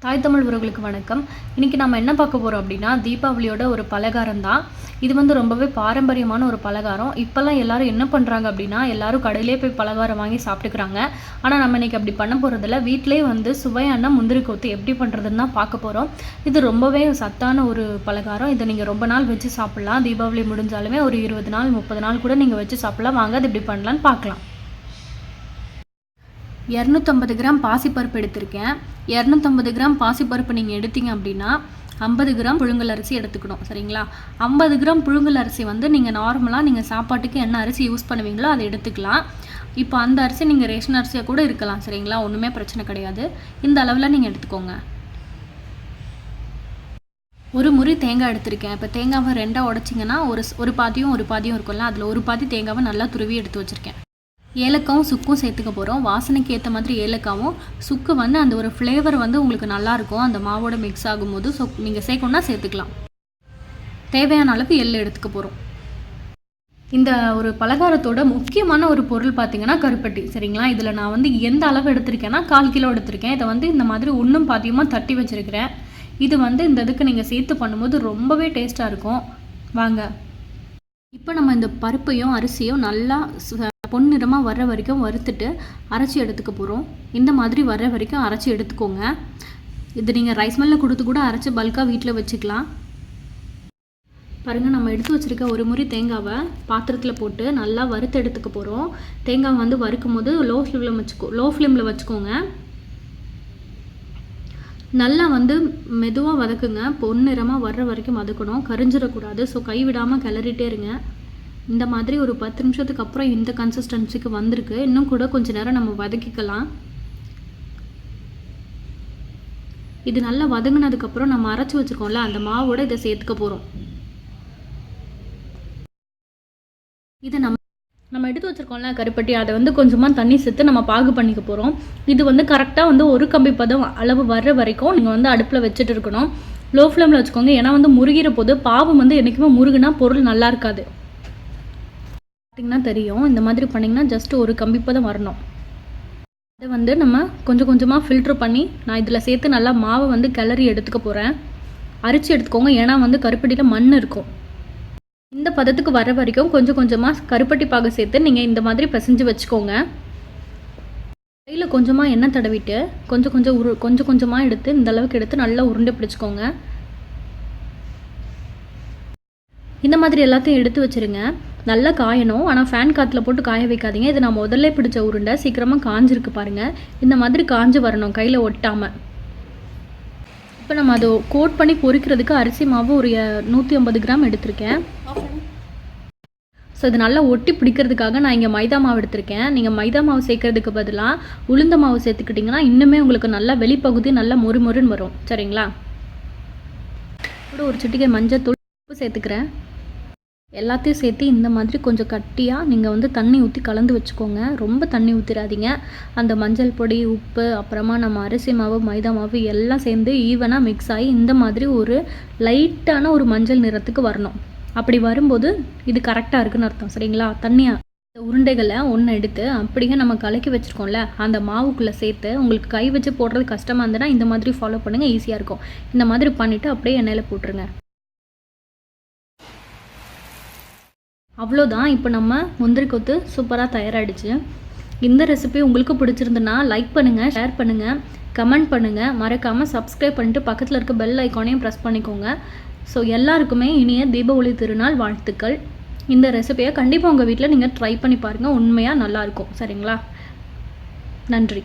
தாய் தமிழ் உறவுகளுக்கு வணக்கம். இன்றைக்கி நம்ம என்ன பார்க்க போகிறோம் அப்படின்னா, தீபாவளியோட ஒரு பலகாரம் தான். இது ரொம்பவே பாரம்பரியமான ஒரு பலகாரம். இப்போல்லாம் எல்லோரும் என்ன பண்ணுறாங்க அப்படின்னா, எல்லோரும் கடையிலே போய் பலகாரம் வாங்கி சாப்பிட்டுக்கிறாங்க. ஆனால் நம்ம இன்றைக்கி அப்படி பண்ண போகிறதில்ல. வீட்டிலே சுவையான முந்திரி கொத்து எப்படி பண்ணுறதுன்னு தான் பார்க்க போகிறோம். இது ரொம்பவே சத்தான ஒரு பலகாரம். இதை நீங்கள் ரொம்ப நாள் வச்சு சாப்பிட்லாம். தீபாவளி முடிஞ்சாலுமே ஒரு 20 நாள் 30 நாள் கூட நீங்கள் வச்சு சாப்பிட்லாம். வாங்க அது எப்படி பண்ணலான்னு பார்க்கலாம். 250 கிராம் பாசிப்பருப்பு எடுத்திருக்கேன். 250 கிராம் பாசிப்பருப்பு நீங்கள் எடுத்தீங்க அப்படின்னா 50 கிராம் புழுங்கல் அரிசி எடுத்துக்கணும். சரிங்களா? 50 கிராம் புழுங்கல் அரிசி நீங்கள் நார்மலாக நீங்கள் சாப்பாட்டுக்கு என்ன அரிசி யூஸ் பண்ணுவீங்களோ அதை எடுத்துக்கலாம். இப்போ அந்த அரிசி நீங்கள் ரேஷன் அரிசியாக கூட இருக்கலாம். சரிங்களா? ஒன்றுமே பிரச்சனை கிடையாது. இந்த அளவில் நீங்கள் எடுத்துக்கோங்க. ஒரு முறி தேங்காய் எடுத்திருக்கேன். இப்போ தேங்காவை 2ஆக உடைச்சிங்கன்னா ஒரு பாதியும் இருக்கும்ல, அதில் ஒரு பாதி தேங்காவை நல்லா துருவி எடுத்து வச்சுருக்கேன். ஏலக்காவும் சுக்கும் சேர்த்துக்க போகிறோம். வாசனைக்கு ஏற்ற மாதிரி ஏலக்காவும் சுக்கு அந்த ஒரு ஃப்ளேவர் உங்களுக்கு நல்லாயிருக்கும் அந்த மாவோட மிக்ஸ் ஆகும்போது. ஸோ நீங்கள் சேர்க்கணுன்னா சேர்த்துக்கலாம். தேவையான அளவு எள்ளு எடுத்துக்க போகிறோம். இந்த ஒரு பலகாரத்தோட முக்கியமான ஒரு பொருள் பார்த்திங்கன்னா கருப்பட்டி. சரிங்களா? இதில் நான் எந்த அளவு எடுத்திருக்கேன்னா 1/4 கிலோ எடுத்திருக்கேன். இதை இந்த மாதிரி ஒன்றும் பாதியமாக தட்டி வச்சுருக்கிறேன். இது இந்த இதுக்கு நீங்கள் சேர்த்து பண்ணும்போது ரொம்பவே டேஸ்ட்டாக இருக்கும். வாங்க இப்போ நம்ம இந்த பருப்பையும் அரிசியும் நல்லா பொன்னிறமாக வர்ற வரைக்கும் வறுத்துட்டு அரைச்சி எடுத்துக்க போகிறோம். இந்த மாதிரி வர்ற வரைக்கும் அரைச்சி எடுத்துக்கோங்க. இது நீங்கள் ரைஸ் மில்லில் கொடுத்து கூட அரைச்சி பல்காக வீட்டில் வச்சுக்கலாம். பாருங்கள், நம்ம எடுத்து வச்சுருக்க ஒரு முறி தேங்காவை பாத்திரத்தில் போட்டு நல்லா வறுத்து எடுத்துக்க போகிறோம். தேங்காய் வறுக்கும் போது லோ ஃப்ளேமில் வச்சுக்கோங்க. நல்லா மெதுவாக வதக்குங்க. பொன்னிறமாக வர்ற வரைக்கும் வதக்கணும். கரிஞ்சிடக்கூடாது. ஸோ கைவிடாமல் கிளறிட்டே இருங்க. இந்த மாதிரி ஒரு 10 நிமிஷத்துக்கு அப்புறம் இந்த கன்சிஸ்டன்சிக்கு வந்திருக்கு. இன்னும் கூட கொஞ்சம் நேரம் நம்ம வதக்கிக்கலாம். இது நல்லா வதங்கினதுக்கப்புறம் நம்ம அரைச்சி வச்சுருக்கோம்ல அந்த மாவோட இதை சேர்த்துக்க போகிறோம். இதை நம்ம எடுத்து வச்சுருக்கோம்ல கருப்பட்டி, அதை கொஞ்சமாக தண்ணி சேர்த்து நம்ம பாகு பண்ணிக்க போகிறோம். இது கரெக்டாக ஒரு கம்பி பதம் அளவு வர்ற வரைக்கும் நீங்கள் அடுப்பில் வச்சுட்டு இருக்கணும். லோ ஃப்ளேமில் வச்சுக்கோங்க. ஏன்னா முருகிற போது பாவு என்றைக்குமே முருகுனா பொருள் நல்லா இருக்காது. பார்த்திங்கன்னா தெரியும். இந்த மாதிரி பண்ணிங்கன்னா ஜஸ்ட் ஒரு கம்பி பதம் வரணும். அதை நம்ம கொஞ்சம் கொஞ்சமாக ஃபில்ட்ரு பண்ணி நான் இதில் சேர்த்து நல்லா மாவை கிளறி எடுத்துக்க போகிறேன். அரிச்சு எடுத்துக்கோங்க. ஏன்னா கருப்பட்டியில் மண் இருக்கும். இந்த பதத்துக்கு வர வரைக்கும் கொஞ்சம் கொஞ்சமாக கருப்பட்டி பாகு சேர்த்து நீங்கள் இந்த மாதிரி பிசைஞ்சு வச்சுக்கோங்க. கையில் கொஞ்சமாக எண்ணெய் தடவிட்டு கொஞ்சம் கொஞ்சமாக எடுத்து இந்த அளவுக்கு எடுத்து நல்லா உருண்டை பிடிச்சிக்கோங்க. இந்த மாதிரி எல்லாத்தையும் எடுத்து வச்சுருங்க. நல்லா காயணும். ஆனால் ஃபேன் காற்றுல போட்டு காய வைக்காதீங்க. இது நான் முதல்ல பிடிச்ச உருண்டை சீக்கிரமாக காஞ்சிருக்கு பாருங்கள். இந்த மாதிரி காஞ்சி வரணும், கையில் ஒட்டாமல். இப்போ நம்ம அதை கோட் பண்ணி பொரிக்கிறதுக்கு அரிசி மாவு ஒரு 150 கிராம் எடுத்திருக்கேன். ஸோ இது நல்லா ஒட்டி பிடிக்கிறதுக்காக நான் இங்கே மைதா மாவு எடுத்திருக்கேன். நீங்கள் மைதா மாவு சேர்க்கறதுக்கு பதிலாக உளுந்த மாவு சேர்த்துக்கிட்டிங்கன்னா இன்னுமே உங்களுக்கு நல்லா வெளிப்பகுதி நல்லா மொறுன்னு வரும். சரிங்களா? கூட ஒரு சிட்டிகை மஞ்சள் தூள் உப்பு சேர்த்துக்கிறேன். எல்லாத்தையும் சேர்த்து இந்த மாதிரி கொஞ்சம் கட்டியாக நீங்கள் தண்ணி ஊற்றி கலந்து வச்சுக்கோங்க. ரொம்ப தண்ணி ஊற்றிடாதீங்க. அந்த மஞ்சள் பொடி, உப்பு, அப்புறமா நம்ம அரிசி மாவு, மைதா மாவு எல்லாம் சேர்ந்து ஈவனாக மிக்ஸ் ஆகி இந்த மாதிரி ஒரு லைட்டான ஒரு மஞ்சள் நிறத்துக்கு வரணும். அப்படி வரும்போது இது கரெக்டாக இருக்குன்னு அர்த்தம். சரிங்களா? தண்ணியாக இந்த உருண்டைகளை ஒன்று எடுத்து அப்படியே நம்ம கலக்கி வச்சுருக்கோம்ல அந்த மாவுக்குள்ளே சேர்த்து உங்களுக்கு கை வச்சு போடுறது கஷ்டமாக இருந்ததுன்னா இந்த மாதிரி ஃபாலோ பண்ணுங்கள். ஈஸியாக இருக்கும். இந்த மாதிரி பண்ணிவிட்டு அப்படியே எண்ணெயில் போட்டுருங்க. அவ்வளோதான். இப்போ நம்ம முந்திரி கொத்து சூப்பராக தயாராகிடுச்சு. இந்த ரெசிபி உங்களுக்கு பிடிச்சிருந்துன்னா லைக் பண்ணுங்கள், ஷேர் பண்ணுங்கள், கமெண்ட் பண்ணுங்கள். மறக்காமல் சப்ஸ்கிரைப் பண்ணிட்டு பக்கத்தில் இருக்க பெல் ஐக்கானையும் ப்ரெஸ் பண்ணிக்கோங்க. ஸோ எல்லாருக்குமே இனிய தீபாவளி திருநாள் வாழ்த்துக்கள். இந்த ரெசிபியை கண்டிப்பாக உங்கள் வீட்டில் நீங்கள் ட்ரை பண்ணி பாருங்கள். உண்மையாக நல்லாயிருக்கும். சரிங்களா? நன்றி.